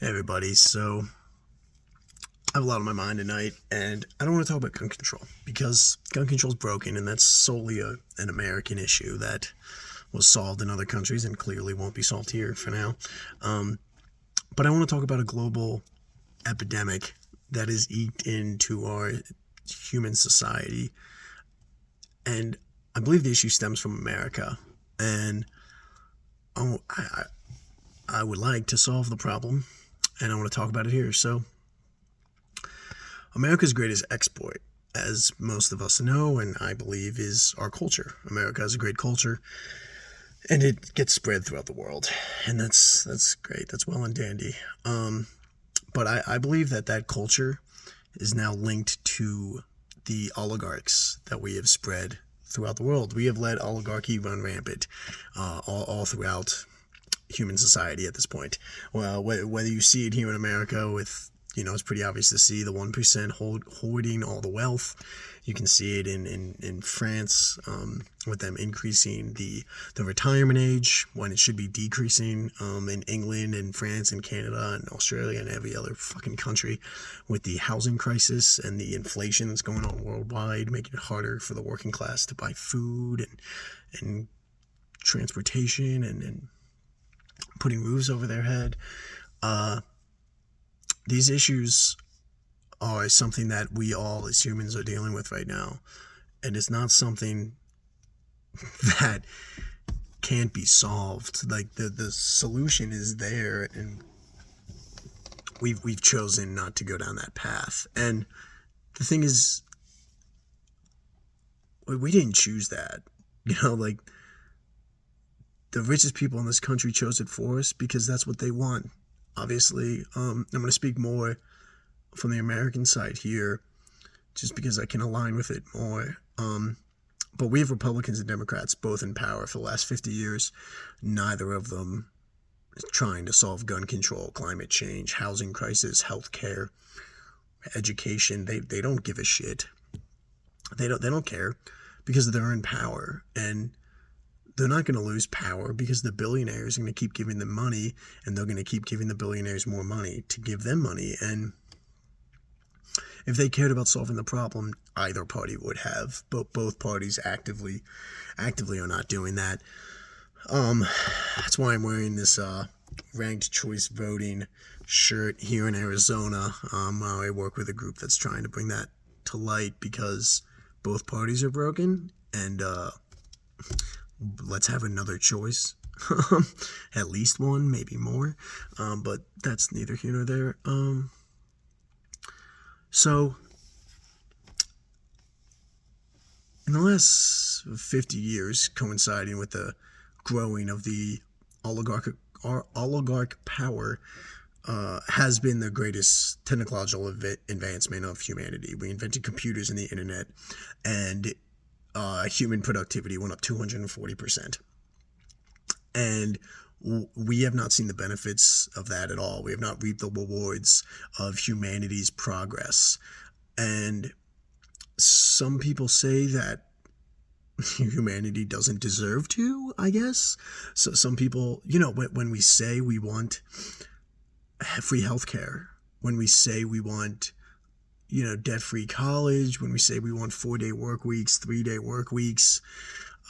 Hey everybody, so I have a lot on my mind tonight, and I don't want to talk about gun control because gun control is broken, and that's solely an American issue that was solved in other countries and clearly won't be solved here for now. Um, but I want to talk about a global epidemic that is eked into our human society, and I believe the issue stems from America, and oh, I would like to solve the problem, and I want to talk about it here. So America's greatest exploit, as most of us know, and I believe, is our culture. America has a great culture, and it gets spread throughout the world, and that's great. That's well and dandy. But I believe that culture is now linked to the oligarchs that we have spread throughout the world. We have let oligarchy run rampant all throughout human society at this point. Well, whether you see it here in America with, it's pretty obvious to see the 1% hoarding all the wealth. You can see it in France with them increasing the retirement age when it should be decreasing, in England and France and Canada and Australia and every other fucking country with the housing crisis and the inflation that's going on worldwide, making it harder for the working class to buy food and transportation and putting roofs over their head. These issues are something that we all as humans are dealing with right now, and it's not something that can't be solved. Like the solution is there, and we've chosen not to go down that path. And the thing is, we didn't choose that. Like the richest people in this country chose it for us because that's what they want. Obviously, I'm going to speak more from the American side here just because I can align with it more. But we have Republicans and Democrats both in power for the last 50 years. Neither of them is trying to solve gun control, climate change, housing crisis, healthcare, education. They don't give a shit. They don't care because they're in power, and they're not going to lose power because the billionaires are going to keep giving them money, and they're going to keep giving the billionaires more money to give them money. And if they cared about solving the problem, either party would have, but both parties actively are not doing that. That's why I'm wearing this ranked choice voting shirt here in Arizona. I work with a group that's trying to bring that to light because both parties are broken, and let's have another choice. At least one, maybe more. But that's neither here nor there. So, in the last 50 years, coinciding with the growing of the oligarch power, has been the greatest technological advancement of humanity. We invented computers and the internet, and human productivity went up 240%. And we have not seen the benefits of that at all. We have not reaped the rewards of humanity's progress. And some people say that humanity doesn't deserve to, I guess. So some people, when we say we want free healthcare, when we say we want debt-free college, when we say we want 4-day work weeks, 3-day work weeks,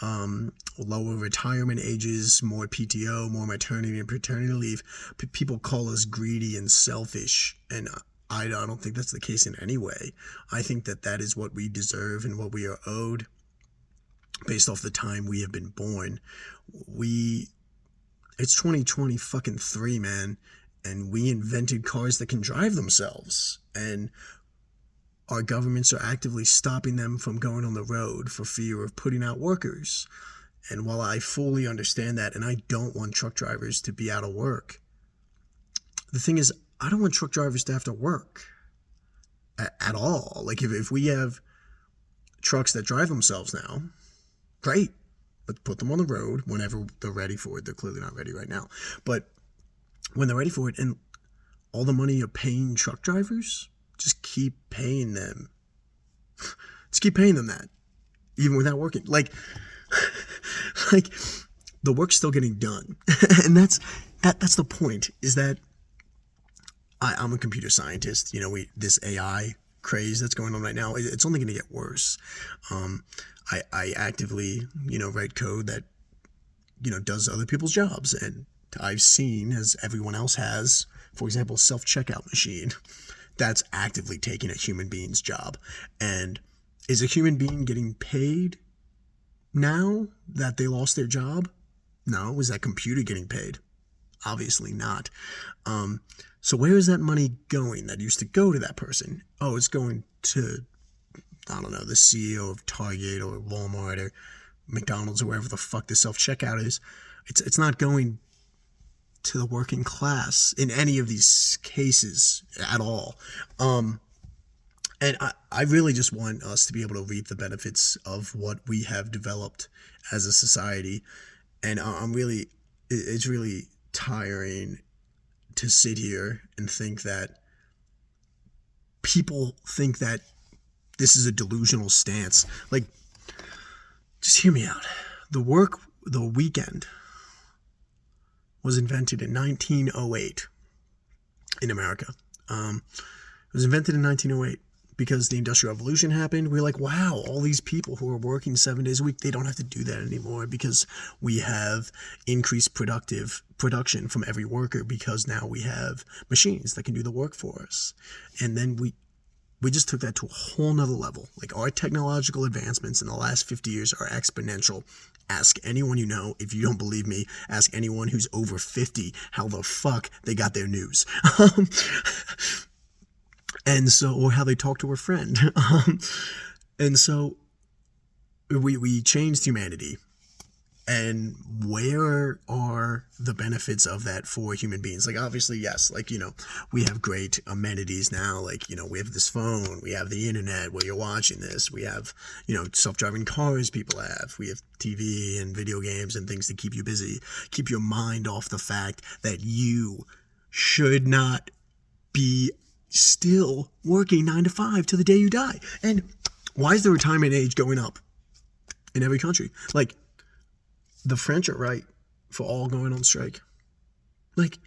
lower retirement ages, more PTO, more maternity and paternity leave, people call us greedy and selfish, and I don't think that's the case in any way. I think that is what we deserve and what we are owed based off the time we have been born. It's 2020 fucking 3, man, and we invented cars that can drive themselves, and our governments are actively stopping them from going on the road for fear of putting out workers. And while I fully understand that, and I don't want truck drivers to be out of work, the thing is, I don't want truck drivers to have to work at all. Like, if we have trucks that drive themselves now, great. Let's put them on the road whenever they're ready for it. They're clearly not ready right now. But when they're ready for it, and all the money you're paying truck drivers, just keep paying them. Just keep paying them that, even without working. Like the work's still getting done, and that's the point. Is that I'm a computer scientist. This AI craze that's going on right now, it's only going to get worse. Um, I actively, write code that, does other people's jobs. And I've seen, as everyone else has, for example, self-checkout machine that's actively taking a human being's job. And is a human being getting paid now that they lost their job? No. Is that computer getting paid? Obviously not. So where is that money going that used to go to that person? Oh, it's going to, I don't know, the CEO of Target or Walmart or McDonald's or wherever the fuck the self-checkout is. It's not going to the working class in any of these cases at all. And I really just want us to be able to reap the benefits of what we have developed as a society. And it's really tiring to sit here and think that people think that this is a delusional stance. Like, just hear me out. The weekend was invented in 1908 in America. It was invented in 1908 because the Industrial Revolution happened. We're like, wow, all these people who are working 7 days a week, they don't have to do that anymore because we have increased production from every worker because now we have machines that can do the work for us. And then we just took that to a whole nother level. Like, our technological advancements in the last 50 years are exponential. Ask anyone you know. If you don't believe me, ask anyone who's over 50 how the fuck they got their news. And so, or how they talk to a friend. And so we changed humanity. And where are the benefits of that for human beings? Like, obviously, yes, like, we have great amenities now. Like, we have this phone, we have the internet where you're watching this. We have, self-driving cars people have. We have TV and video games and things to keep you busy, keep your mind off the fact that you should not be still working 9 to 5 till the day you die. And why is the retirement age going up in every country? Like, the French are right for all going on strike. Like,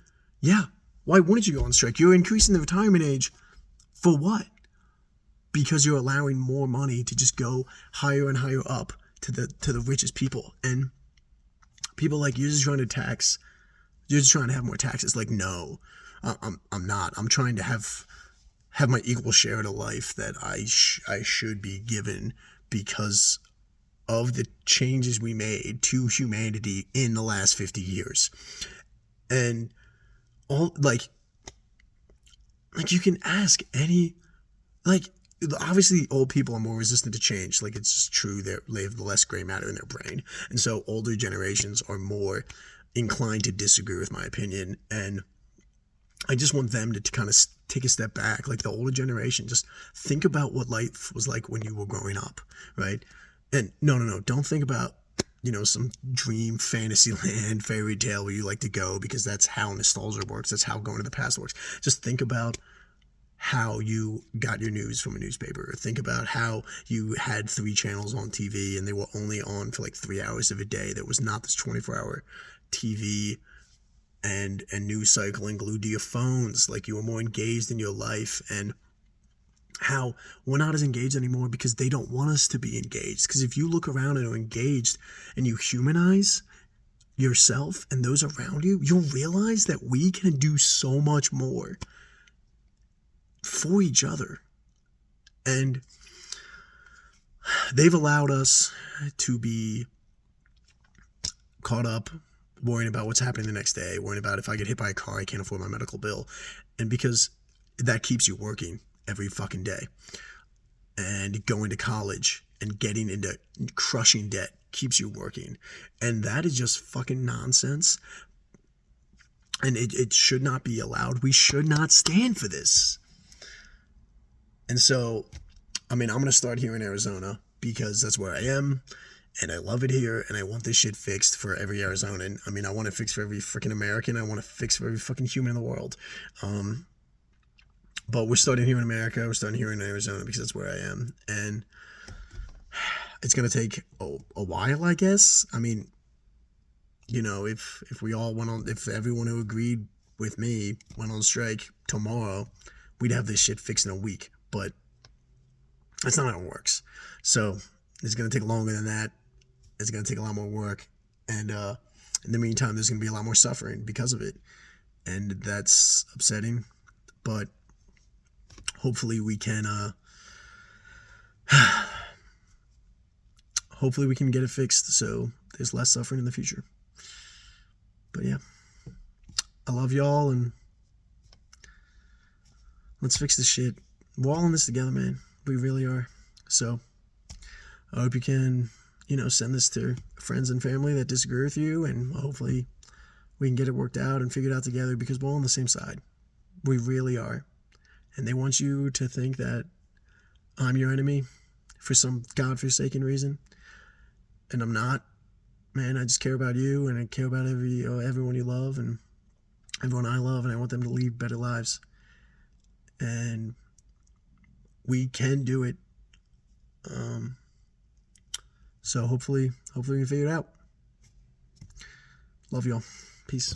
yeah, why wouldn't you go on strike? You're increasing the retirement age for what? Because you're allowing more money to just go higher and higher up to the richest people. And people like, you're just trying to have more taxes. Like, no, I'm not. I'm trying to have my equal share of the life that I should be given because of the changes we made to humanity in the last 50 years. And all, like you can ask any, like, obviously old people are more resistant to change. Like, it's just true that they have less gray matter in their brain. And so older generations are more inclined to disagree with my opinion. And I just want them to kind of take a step back. Like, the older generation, just think about what life was like when you were growing up, right? And no, don't think about, some dream fantasy land fairy tale where you like to go because that's how nostalgia works. That's how going to the past works. Just think about how you got your news from a newspaper. Think about how you had 3 channels on TV and they were only on for like 3 hours of a day. There was not this 24-hour TV and news cycling glued to your phones. Like, you were more engaged in your life. And how we're not as engaged anymore because they don't want us to be engaged. Because if you look around and are engaged and you humanize yourself and those around you, you'll realize that we can do so much more for each other. And they've allowed us to be caught up worrying about what's happening the next day, worrying about if I get hit by a car, I can't afford my medical bill. And because that keeps you working every fucking day, and going to college and getting into crushing debt keeps you working. And that is just fucking nonsense. And it should not be allowed. We should not stand for this. And so, I'm going to start here in Arizona because that's where I am. And I love it here, and I want this shit fixed for every Arizonan. I want it fixed for every freaking American. I want it fixed for every fucking human in the world. But we're starting here in America. We're starting here in Arizona because that's where I am. And it's going to take a while, I guess. If we all went on, if everyone who agreed with me went on strike tomorrow, we'd have this shit fixed in a week. But that's not how it works. So it's going to take longer than that. It's going to take a lot more work. And in the meantime, there's going to be a lot more suffering because of it. And that's upsetting. But hopefully we can hopefully we can get it fixed so there's less suffering in the future. But yeah, I love y'all, and let's fix this shit. We're all in this together, man. We really are. So I hope you can, send this to friends and family that disagree with you, and hopefully we can get it worked out and figured out together, because we're all on the same side. We really are. And they want you to think that I'm your enemy for some godforsaken reason. And I'm not. Man, I just care about you, and I care about everyone you love and everyone I love, and I want them to lead better lives. And we can do it. So hopefully we can figure it out. Love y'all. Peace.